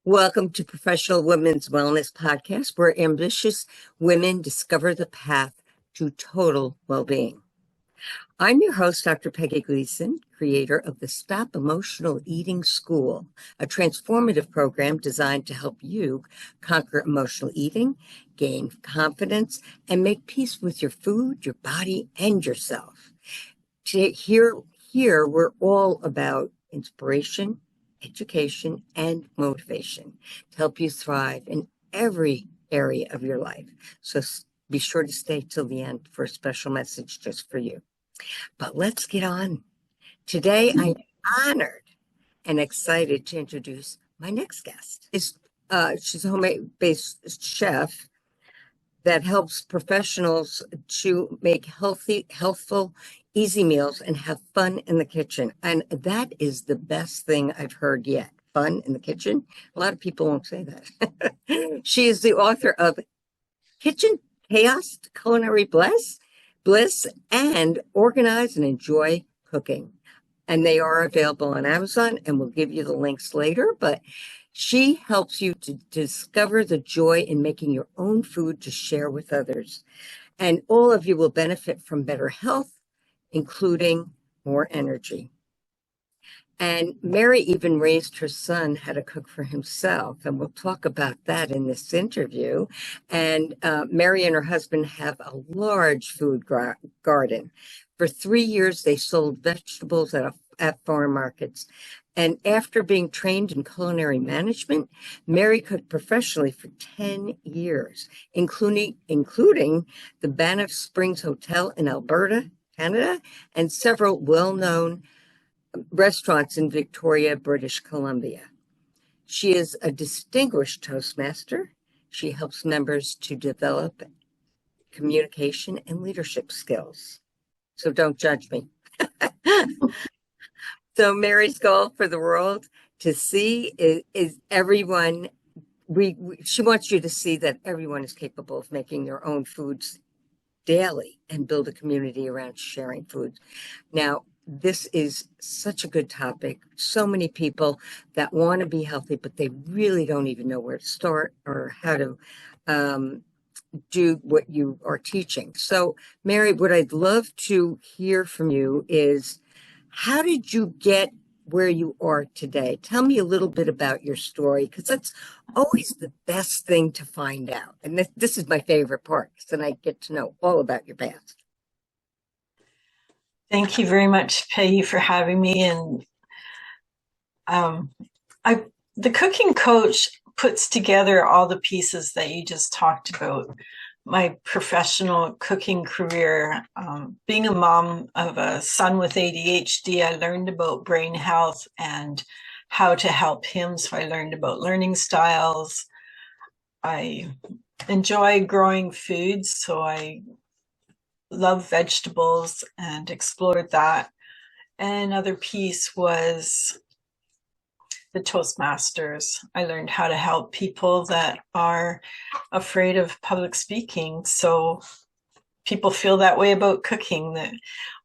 Welcome to Professional Women's Wellness Podcast, where ambitious women discover the path to total well-being. I'm your host, Dr. Peggy, creator of the Stop Emotional Eating School, a transformative program designed to help you conquer emotional eating, gain confidence, and make peace with your food, your body, and yourself. Here we're all about inspiration, education, and motivation to help you thrive in every area of your life. So be sure to stay till the end for a special message just for you. But let's get on. Today, I'm honored and excited to introduce my next guest. She's a homemade-based chef that helps professionals to make healthful, easy meals and have fun in the kitchen. And that is the best thing I've heard yet. Fun in the kitchen. A lot of people won't say that. She is the author of Kitchen Chaos, Culinary Bliss, and Organize and Enjoy Cooking. And they are available on Amazon, and we'll give you the links later. But she helps you to discover the joy in making your own food to share with others. And all of you will benefit from better health, including more energy. And Mary even raised her son how to cook for himself. And we'll talk about that in this interview. And Mary and her husband have a large food garden. For 3 years, they sold vegetables at farm markets. And after being trained in culinary management, Mary cooked professionally for 10 years, including the Banff Springs Hotel in Alberta, Canada, and several well-known restaurants in Victoria, British Columbia. She is a distinguished Toastmaster. She helps members to develop communication and leadership skills. So don't judge me. So Mary's goal for the world to see is everyone, she wants you to see that everyone is capable of making their own foods daily and build a community around sharing food. Now, this is such a good topic. So many people that want to be healthy, but they really don't even know where to start or how to do what you are teaching. So, Mary, what I'd love to hear from you is, how did you get where you are today? Tell me a little bit about your story, because that's always the best thing to find out. And this is my favorite part, because then I get to know all about your past. Thank you very much, Peggy, for having me. And the cooking coach puts together all the pieces that you just talked about. My professional cooking career, being a mom of a son with ADHD, I learned about brain health and how to help him. So I learned about learning styles. I enjoy growing foods, so I love vegetables and explored that. And another piece was the Toastmasters. I learned how to help people that are afraid of public speaking. So people feel that way about cooking. That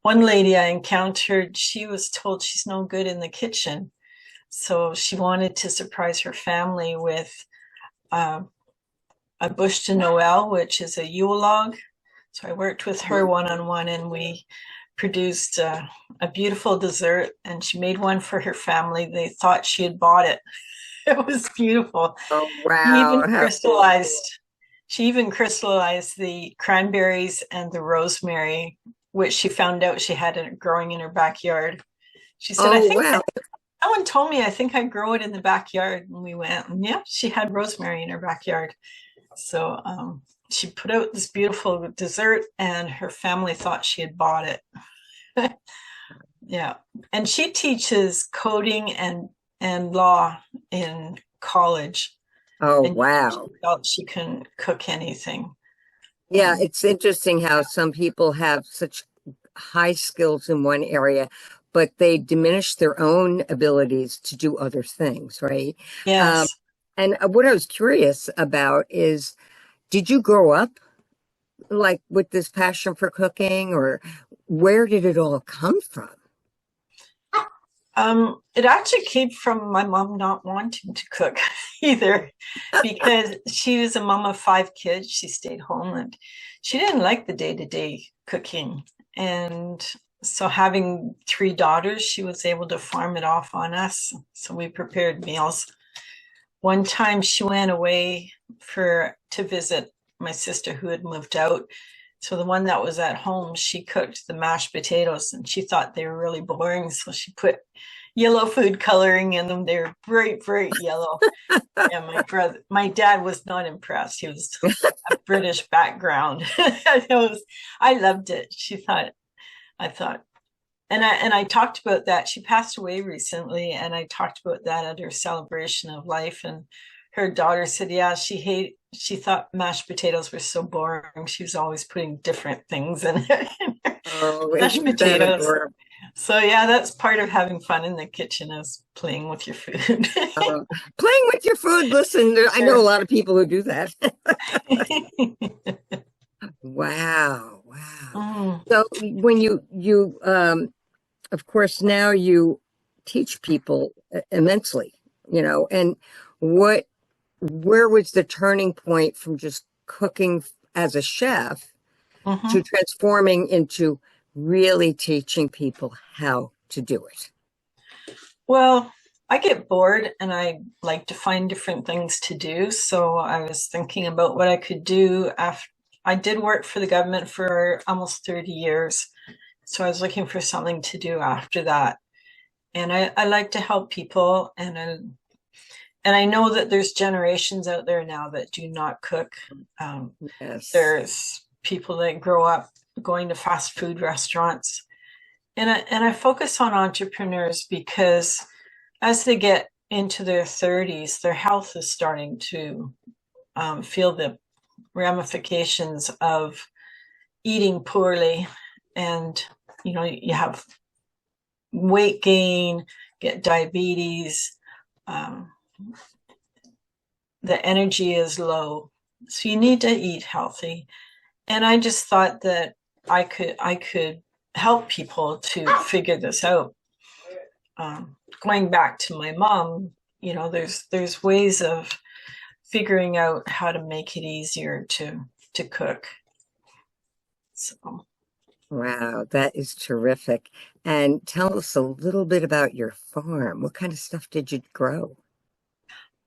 one lady I encountered, she was told she's no good in the kitchen. So she wanted to surprise her family with a bûche de Noël, which is a Yule log. So I worked with her one-on-one, and we produced a beautiful dessert, and she made one for her family. They thought she had bought it. It was beautiful. Oh, wow. She even crystallized the cranberries and the rosemary, which she found out she had it growing in her backyard. She said, someone told me, I think I grow it in the backyard. And we went, and yeah, she had rosemary in her backyard. So she put out this beautiful dessert, and her family thought she had bought it. Yeah. And she teaches coding and law in college. Oh, and wow. She felt she couldn't cook anything. Yeah, it's interesting how some people have such high skills in one area, but they diminish their own abilities to do other things, right? Yes. And what I was curious about is, did you grow up like with this passion for cooking, or where did it all come from? It actually came from my mom not wanting to cook either, because she was a mom of 5 kids. She stayed home and she didn't like the day-to-day cooking. And so having 3 daughters, she was able to farm it off on us. So we prepared meals. One time she went away to visit my sister who had moved out. So the one that was at home, she cooked the mashed potatoes and she thought they were really boring. So she put yellow food coloring in them. They were bright, bright yellow. And my dad was not impressed. He was a British background. I loved it. I thought, and I talked about that. She passed away recently, and I talked about that at her celebration of life. And her daughter said, yeah, she thought mashed potatoes were so boring. She was always putting different things in her mashed potatoes. So yeah, that's part of having fun in the kitchen, is playing with your food. Playing with your food. Listen, I know a lot of people who do that. Wow. So when you of course now you teach people immensely, and where was the turning point from just cooking as a chef to transforming into really teaching people how to do it? Well, I get bored and I like to find different things to do. So I was thinking about what I could do after. I did work for the government for almost 30 years. So I was looking for something to do after that. And I like to help people. And I know that there's generations out there now that do not cook. Yes. There's people that grow up going to fast food restaurants. And I focus on entrepreneurs because as they get into their 30s, their health is starting to feel the ramifications of eating poorly. And, you have weight gain, get diabetes, the energy is low. So you need to eat healthy. And I just thought that I could help people to figure this out. Going back to my mom, there's ways of figuring out how to make it easier to cook. So. Wow, that is terrific. And tell us a little bit about your farm. What kind of stuff did you grow?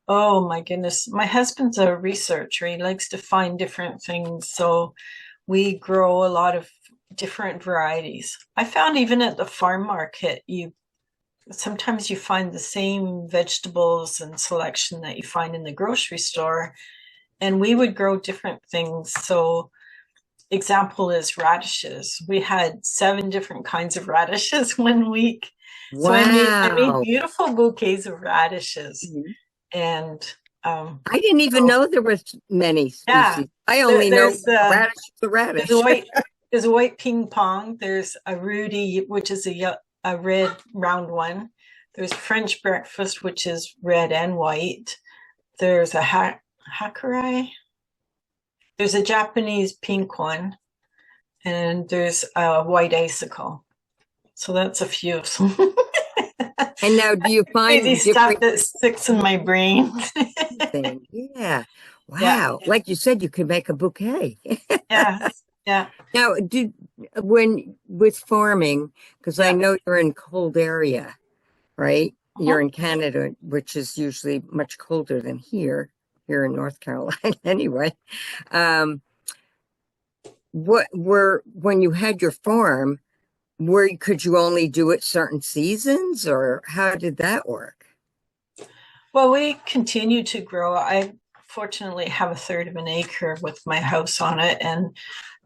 Oh my goodness. My husband's a researcher. He likes to find different things. So we grow a lot of different varieties. I found even at the farm market, sometimes you find the same vegetables and selection that you find in the grocery store. And we would grow different things. So example is radishes. We had 7 different kinds of radishes one week. Wow. So I made beautiful bouquets of radishes. And I didn't even know there was many species. Yeah, I only know the radish. There's a white ping pong. There's a Rudy, which is a red round one. There's French breakfast, which is red and white. There's a hakurei. There's a Japanese pink one. And there's a white icicle. So that's a few of them. And now do you find crazy stuff that sticks in my brain? Yeah. Wow. Yeah. Like you said, you could make a bouquet. Yeah. Now, with farming, because I know you're in cold area, right? You're in Canada, which is usually much colder than here in North Carolina anyway. When you had your farm, could you only do it certain seasons, or how did that work? Well, we continue to grow. I fortunately have 1/3 of an acre with my house on it, and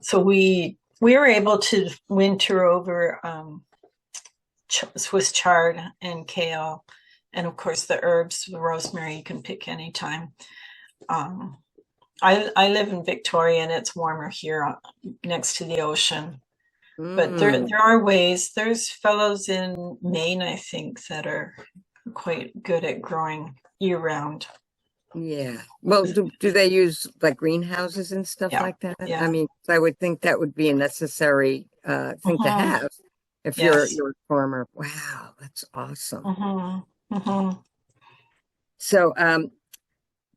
so we were able to winter over Swiss chard and kale, and of course the herbs, the rosemary you can pick anytime. I live in Victoria, and it's warmer here next to the ocean. But there are ways. There's fellows in Maine, I think, that are quite good at growing year-round. Yeah. Well, do they use like greenhouses and stuff like that? Yeah. I mean, I would think that would be a necessary thing to have. if Yes. you're a farmer. Wow, that's awesome. Hmm. Hmm. So,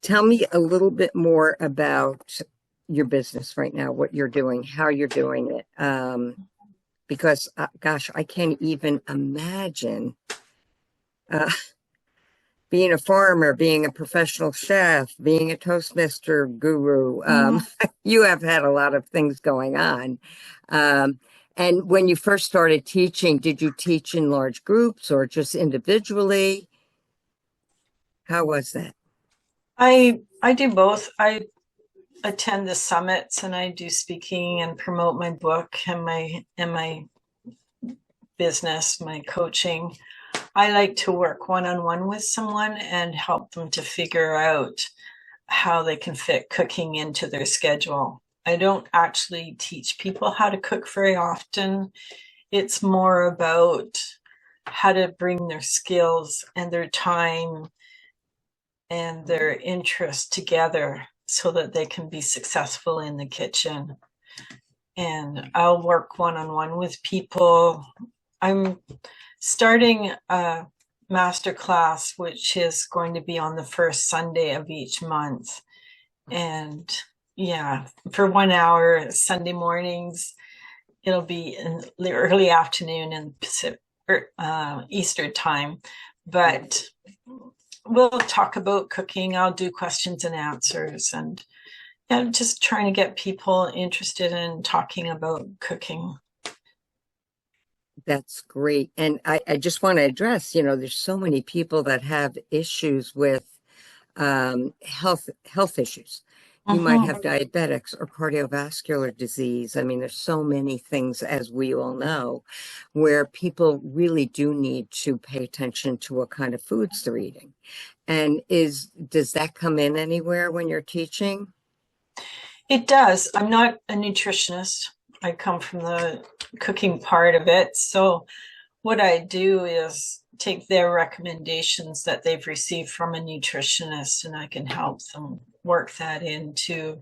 tell me a little bit more about your business right now, what you're doing, how you're doing it. Because, gosh, I can't even imagine uh, being a farmer, being a professional chef, being a Toastmaster guru. Hmm. You have had a lot of things going on. Um, and when you first started teaching, did you teach in large groups or just individually? How was that? I do both. I attend the summits and I do speaking and promote my book and my business, my coaching. I like to work one-on-one with someone and help them to figure out how they can fit cooking into their schedule. I don't actually teach people how to cook very often. It's more about how to bring their skills and their time and their interest together so that they can be successful in the kitchen. And I'll work one on one with people. I'm starting a master class, which is going to be on the first Sunday of each month. And yeah, for 1 hour Sunday mornings, it'll be in the early afternoon in Pacific, Eastern time. But we'll talk about cooking. I'll do questions and answers, and yeah, just trying to get people interested in talking about cooking. That's great. And I just want to address, there's so many people that have issues with health issues. You might Mm-hmm. have diabetics or cardiovascular disease. I mean, there's so many things, as we all know, where people really do need to pay attention to what kind of foods they're eating. And does that come in anywhere when you're teaching? It does. I'm not a nutritionist. I come from the cooking part of it. So what I do is take their recommendations that they've received from a nutritionist, and I can help them work that into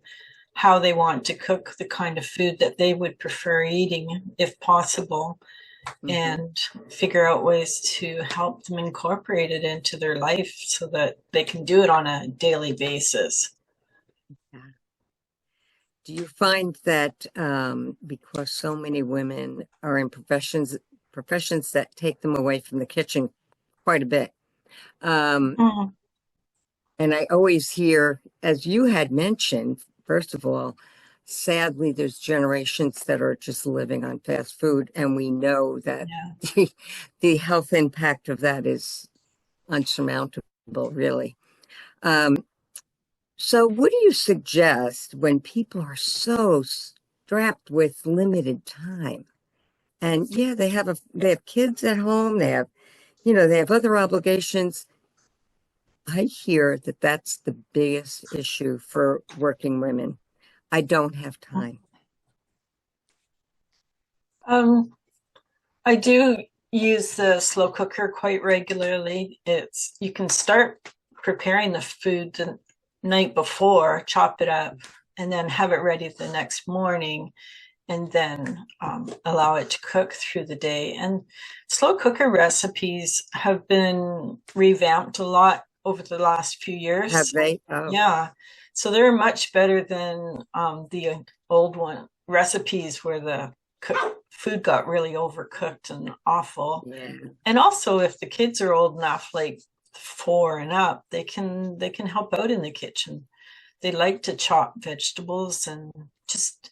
how they want to cook the kind of food that they would prefer eating, if possible, Hmm. and figure out ways to help them incorporate it into their life so that they can do it on a daily basis. Do you find that because so many women are in professions that take them away from the kitchen quite a bit, um, Mm, and I always hear, as you had mentioned, first of all, sadly, there's generations that are just living on fast food, and we know that yeah. the, the health impact of that is unsurmountable, really. Um, so, what do you suggest when people are so strapped with limited time? And yeah, they have kids at home, they have other obligations. I hear that that's the biggest issue for working women. I don't have time. Um, I do use the slow cooker quite regularly. It's you can start preparing the food the night before, chop it up, and then have it ready the next morning, and then allow it to cook through the day. And slow cooker recipes have been revamped a lot over the last few Have years. they? Oh, Yeah, so they're much better than the old one recipes where the food got really overcooked and awful. yeah. And also, if the kids are old enough, like 4 and up, they can help out in the kitchen. They like to chop vegetables and just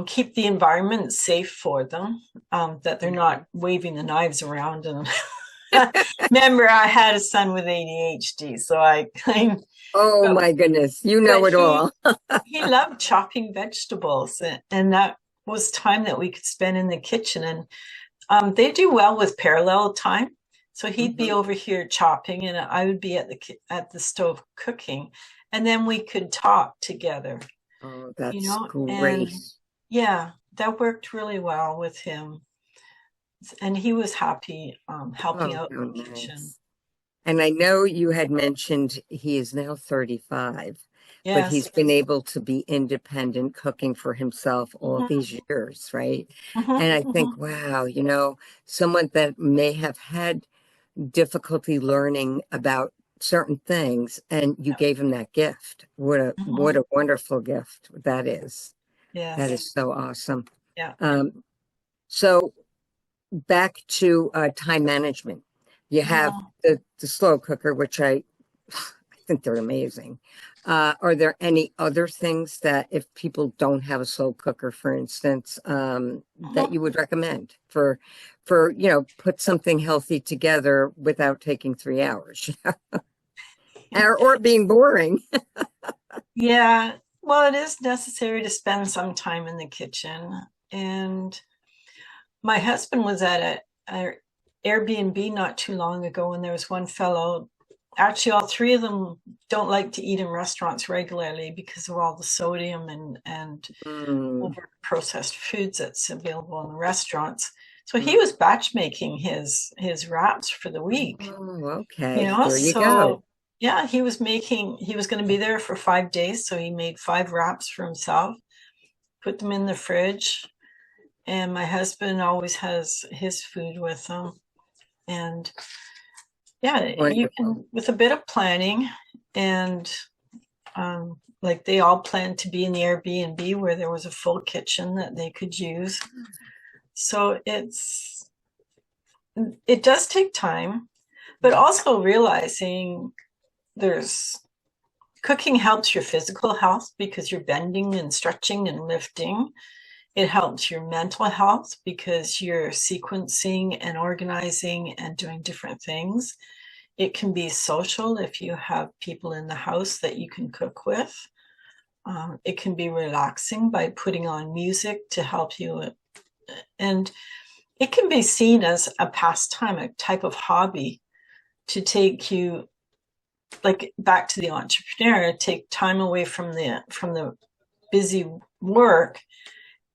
keep the environment safe for them, that they're not waving the knives around. And remember, I had a son with ADHD, so Oh but, my goodness, you but know it all. he loved chopping vegetables, and that was time that we could spend in the kitchen. And they do well with parallel time. So he'd be Mhm. over here chopping, and I would be at the stove cooking, and then we could talk together. Oh, that's And great. yeah, that worked really well with him, and he was happy helping Oh, out how in the kitchen. nice. And I know you had mentioned he is now 35. but he's Yes. been able to be independent cooking for himself all Mhm, these years, right? mhm, And I think, mhm. wow, someone that may have had difficulty learning about certain things, and you gave him that gift. What Mhm. a wonderful gift that is. That Yes. is so awesome. Yeah. So back to time management. You have Mhm. the slow cooker, which I think they're amazing. Are there any other things that if people don't have a slow cooker, for instance, that Mhm. you would recommend put something healthy together without taking 3 hours or being boring? Yeah. Well, it is necessary to spend some time in the kitchen. And my husband was at a Airbnb not too long ago, and there was one fellow. Actually, all three of them don't like to eat in restaurants regularly because of all the sodium and Mm, over processed foods that's available in the restaurants. So he mm. was batch making his wraps for the week, Oh, okay. There you go. so yeah, he was going to be there for 5 days, so he made 5 wraps for himself, put them in the fridge, and my husband always has his food with him. And yeah, you Wonderful. can, with a bit of planning, and like they all planned to be in the Airbnb where there was a full kitchen that they could use. So it does take time, but also realizing there's cooking helps your physical health because you're bending and stretching and lifting. It helps your mental health because you're sequencing and organizing and doing different things. It can be social if you have people in the house that you can cook with. It can be relaxing by putting on music to help you. And it can be seen as a pastime, a type of hobby to take you like back to the entrepreneur, take time away from the busy work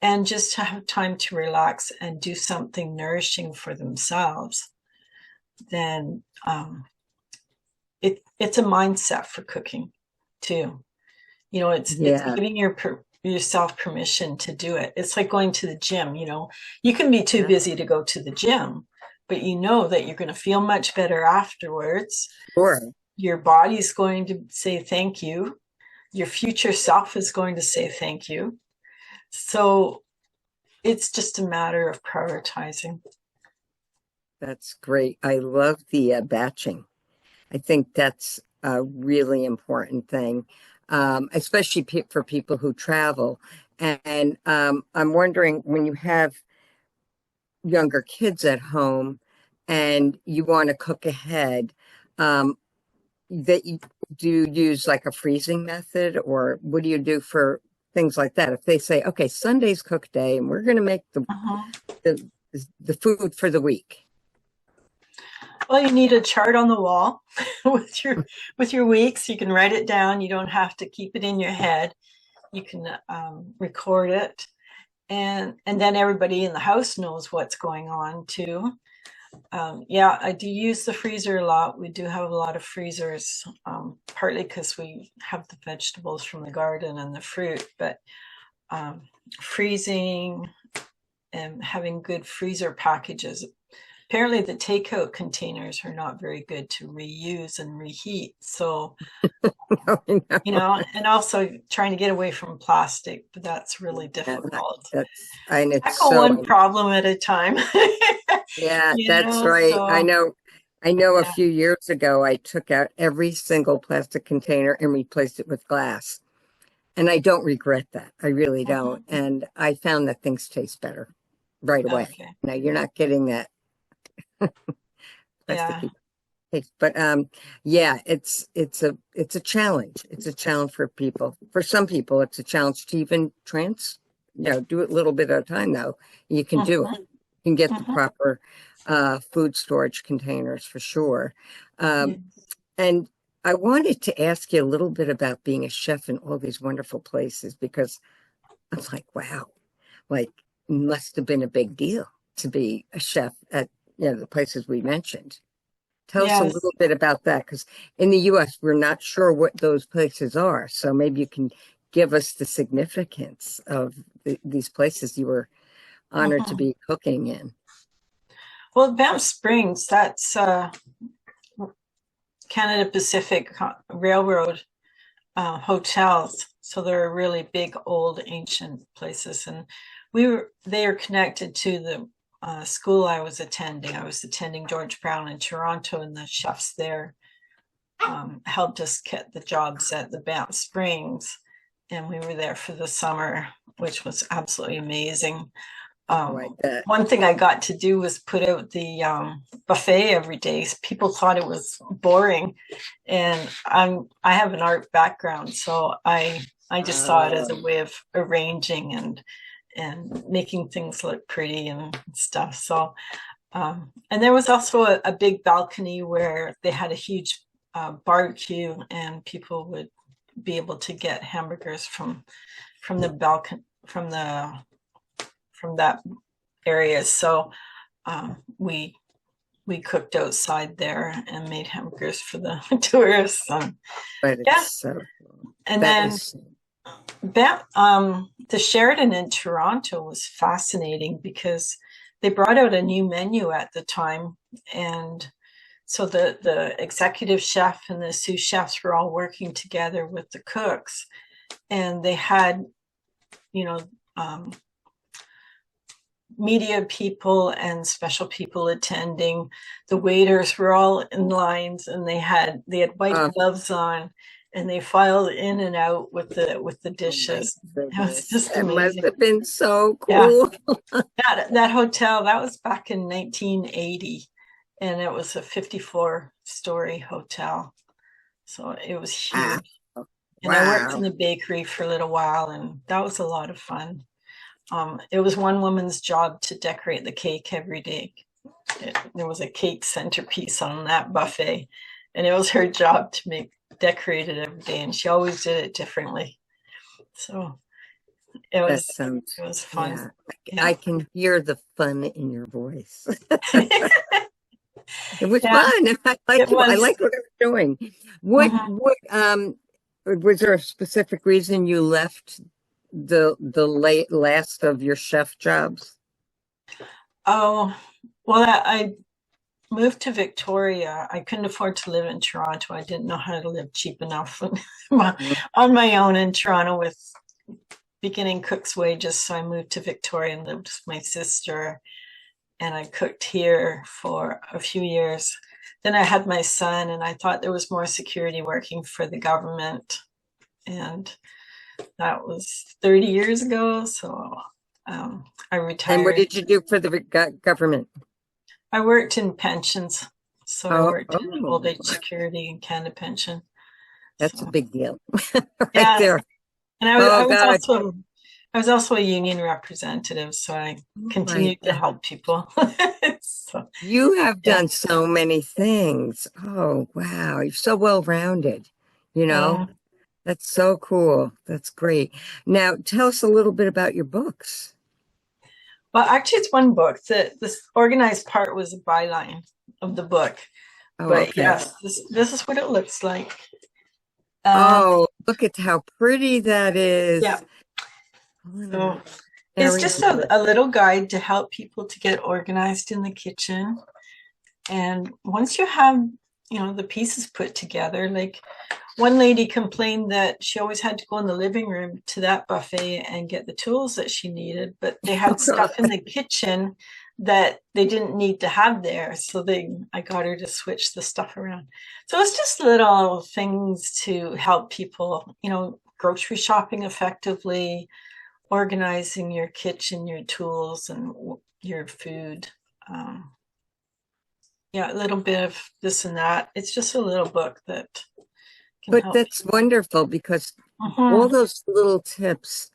and just to have time to relax and do something nourishing for themselves. Then it's a mindset for cooking too. It's Yeah. giving yourself permission to do it. It's like going to the gym. You can be too Yeah. busy to go to the gym, but you know that you're going to feel much better afterwards. Sure. Your body's going to say thank you. Your future self is going to say thank you. So it's just a matter of prioritizing. That's great. I love the batching. I think that's a really important thing, especially for people who travel. And I'm wondering when you have younger kids at home and you want to cook ahead, um, that you do you use like a freezing method, or what do you do for things like that? If they say, okay, Sunday's cook day and we're going to make Uh-huh. the the food for the week. Well, you need a chart on the wall with your weeks. You can write it down. You don't have to keep it in your head. You can record it, and then everybody in the house knows what's going on too. Yeah, I do use the freezer a lot. We do have a lot of freezers, partly because we have the vegetables from the garden and the fruit, but um, freezing and having good freezer packages. Apparently, the takeout containers are not very good to reuse and reheat. So, and also trying to get away from plastic, but that's really And difficult. and it's Tackle so, one problem at a time. yeah, that's right. So I know a yeah. few years ago I took out every single plastic container and replaced it with glass. And I don't regret that. I really don't. Mhm. And I found that things taste better right away. Okay. Now you're not getting that Yeah. plasticky taste. But yeah, it's a challenge. It's a challenge for people. For some people, it's a challenge to even do it a little bit at a time though. You can do it. Mhm. You can get the Mhm. proper food storage containers for sure. Yeah. Um, and I wanted to ask you a little bit about being a chef in all these wonderful places because I was like, wow, like must have been a big deal to be a chef at the places we mentioned. Tell us a Yes. little bit about that, because in the U.S., we're not sure what those places are. So maybe you can give us the significance of these places you were honored to Mhm. be cooking in. Well, Banff Springs, that's Canada Pacific Railroad hotels. So they're really big, old, ancient places. And they are connected to the school I was attending. I was attending George Brown in Toronto, and the chefs there helped us get the jobs at the Banff Springs. And we were there for the summer, which was absolutely amazing. Like that. One thing I got to do was put out the buffet every day. People thought it was boring, and I have an art background, so I just saw it as a way of arranging and making things look pretty and stuff. So and there was also a big balcony where they had a huge barbecue, and people would be able to get hamburgers from the balcony from that area. So we cooked outside there and made hamburgers for the tourists. But Yeah, it's so and that then is the Sheraton in Toronto was fascinating because they brought out a new menu at the time, and so the executive chef and the sous chefs were all working together with the cooks, and they had, you know, media people and special people attending. The waiters were all in lines, and they had white gloves on, and they filed in and out with the dishes. It was just that must amazing. have been so Yeah, cool. that hotel, that was back in 1980, and it was a 54-story hotel, so it was Wow. huge. And I worked in the bakery for a little while, and that was a lot of fun. It was one woman's job to decorate the cake every day. There was a cake centerpiece on that buffet, and it was her job to decorate it every day, and she always did it differently. So it was fun. Yeah. Yeah. I can hear the fun in your voice. It was Yeah, fun. it I was. like what I was doing. What was there a specific reason you left the last of your chef jobs? Oh, well, I moved to Victoria. I couldn't afford to live in Toronto. I didn't know how to live cheap enough on my own in Toronto with beginning cook's wages. So I moved to Victoria and lived with my sister, and I cooked here for a few years. Then I had my son, and I thought there was more security working for the government. And that was 30 years ago. So I retired. And what did you do for the government? I worked in pensions. So I worked in old age security and Canada pension. That's so, a big deal yeah. there. And I was also a union representative, so I continued to help people. So, you have done so many things. Oh, wow. You're so well-rounded, That's so cool. That's great. Now, tell us a little bit about your books. Well, actually, it's one book. This organized part was a byline of the book. Oh, but okay. yes, this is what it looks like. Oh, look at how pretty that is. Yeah. So it's just a little guide to help people to get organized in the kitchen. And once you have, the pieces put together, like one lady complained that she always had to go in the living room to that buffet and get the tools that she needed, but they had stuff in the kitchen that they didn't need to have there. So I got her to switch the stuff around. So it's just little things to help people, grocery shopping effectively, organizing your kitchen, your tools, and your food. A little bit of this and that. It's just a little book that can help. But that's wonderful because all those little tips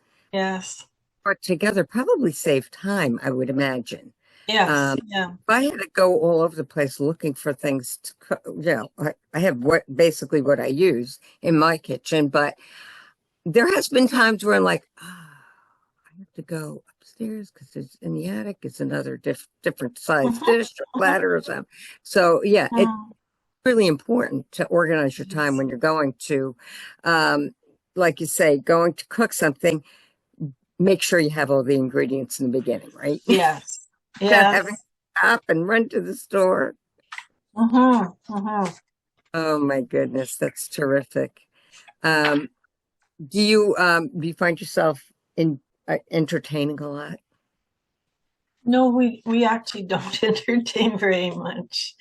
put together probably save time, I would imagine. Yes. If I had to go all over the place looking for things to cook, I have basically what I use in my kitchen, but there has been times where I'm like, I have to go upstairs because it's in the attic. It's another different size dish or platter or something. So really important to organize your time when you're going to, like you say, going to cook something. Make sure you have all the ingredients in the beginning, right? Yes. Not Yes. having to stop and run to the store. Mm-hmm. Mm-hmm. Oh my goodness, that's terrific. Um, do you find yourself in entertaining a lot? No, we actually don't entertain very much.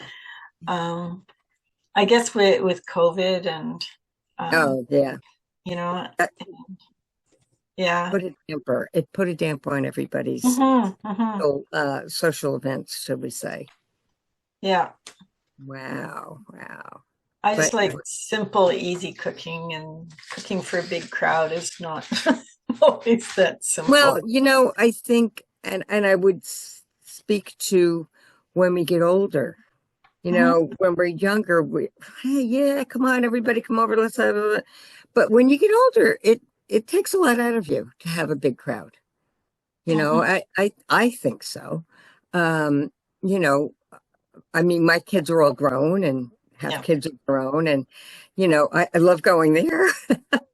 Um, I guess with COVID and um, Oh yeah, you know, that yeah. it put a damper on everybody's Mm-hmm. Mm-hmm. social events, should we say? Yeah. Wow, wow. I just But like simple, easy cooking, and cooking for a big crowd is not always that well, simple. I think, and I would speak to when we get older. Mm-hmm. When we're younger, hey, yeah, come on, everybody, come over, let's have a. But when you get older, it takes a lot out of you to have a big crowd. Mm-hmm. I think so. Um, you know, I mean, my kids are all grown and have Yeah. kids of their own, and I love going there.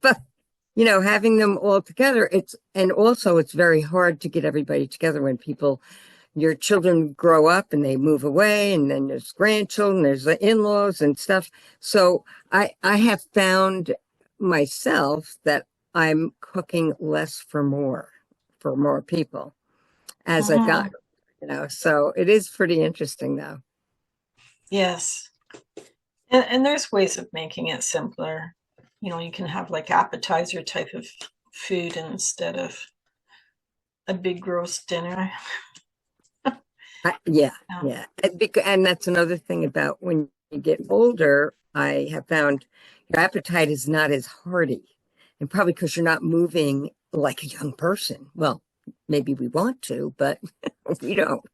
But having them all together, it's very hard to get everybody together when your children grow up and they move away, and then there's grandchildren, there's the in-laws and stuff. So I have found myself that I'm cooking less for more people as I've Mm-hmm. gotten, so it is pretty interesting though. Yes. And there's ways of making it simpler. You can have like appetizer type of food instead of a big gross dinner. Yeah, Yeah. yeah. And that's another thing about when you get older, I have found your appetite is not as hearty. And probably because you're not moving like a young person. Well, maybe we want to, but we don't.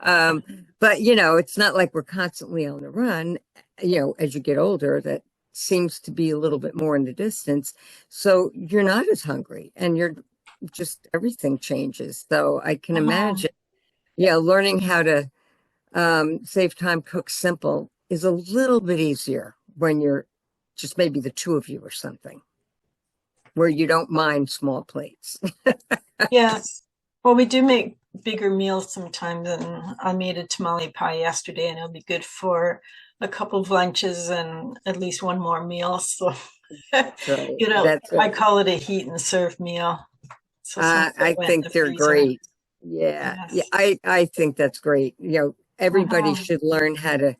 Um, but it's not like we're constantly on the run, as you get older, that seems to be a little bit more in the distance. So you're not as hungry and you're just everything changes. So I can Mm-hmm. imagine, learning how to save time, cook simple is a little bit easier when you're just maybe the two of you or something, where you don't mind small plates. Yes. Well, we do make bigger meals sometimes, and I made a tamale pie yesterday, and it'll be good for a couple of lunches and at least one more meal. So, That's right. That's I right. call it a heat and serve meal. So some of it I went in think the they're freezer. great. Yeah. Yeah. Yes. I think that's great. Everybody Hmm. should learn how to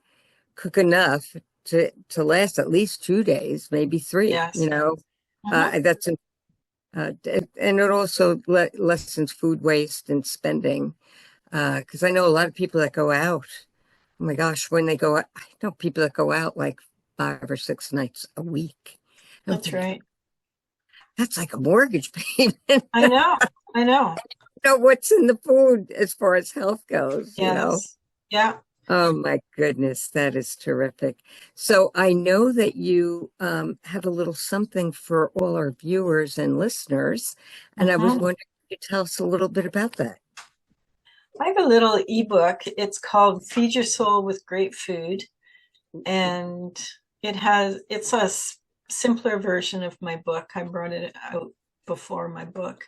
cook enough to last at least 2 days, maybe three, Yes. Hmm. that's and it also lessens food waste and spending. Because I know a lot of people that go out. Oh my gosh, when they go out, I know people that go out like 5 or 6 nights a week. I'm That's thinking, right. that's like a mortgage payment. I know. I know. What's in the food as far as health goes. Yes. Yeah. Oh my goodness, that is terrific. So I know that you have a little something for all our viewers and listeners, and I was Hmm. wondering if you could tell us a little bit about that. I have a little ebook. It's called Feed Your Soul with Great Food, and it's a simpler version of my book. I brought it out before my book,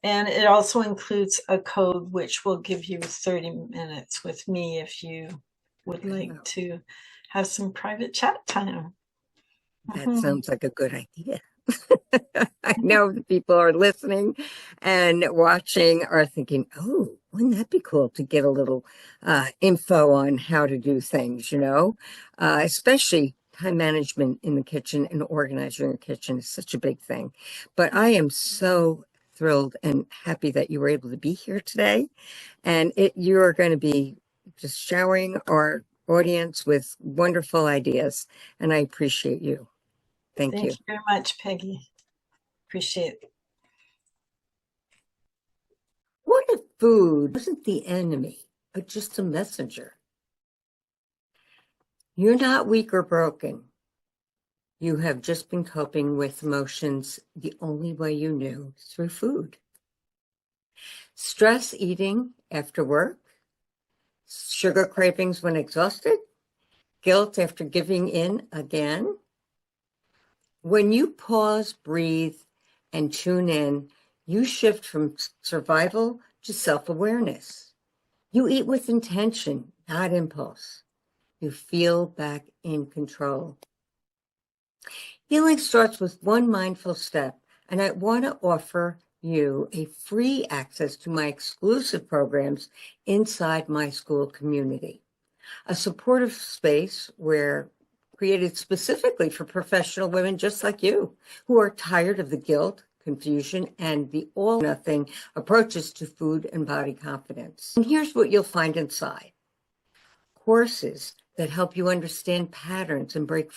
and it also includes a code which will give you 30 minutes with me if you would like Wow, to have some private chat time. that Mhm. sounds like a good idea. I know the people are listening and watching are thinking, oh, wouldn't that be cool to get a little info on how to do things, especially time management in the kitchen and organizing your kitchen is such a big thing. But I am so thrilled and happy that you were able to be here today. And you are going to be just showering our audience with wonderful ideas. And I appreciate you. Thank Thank you. you very much, Peggy. Appreciate it. What if food wasn't the enemy, but just a messenger? You're not weak or broken. You have just been coping with emotions the only way you knew, through food. Stress eating after work, sugar cravings when exhausted, Guilt after giving in again? When you pause, breathe, and tune in, you shift from survival to self-awareness. You eat with intention, not impulse. You feel back in control. Healing starts with one mindful step, and I want to offer you a free access to my exclusive programs inside my school community. A supportive space created specifically for professional women just like you, who are tired of the guilt, confusion, and the all-nothing approaches to food and body confidence. And here's what you'll find inside. Courses that help you understand patterns and break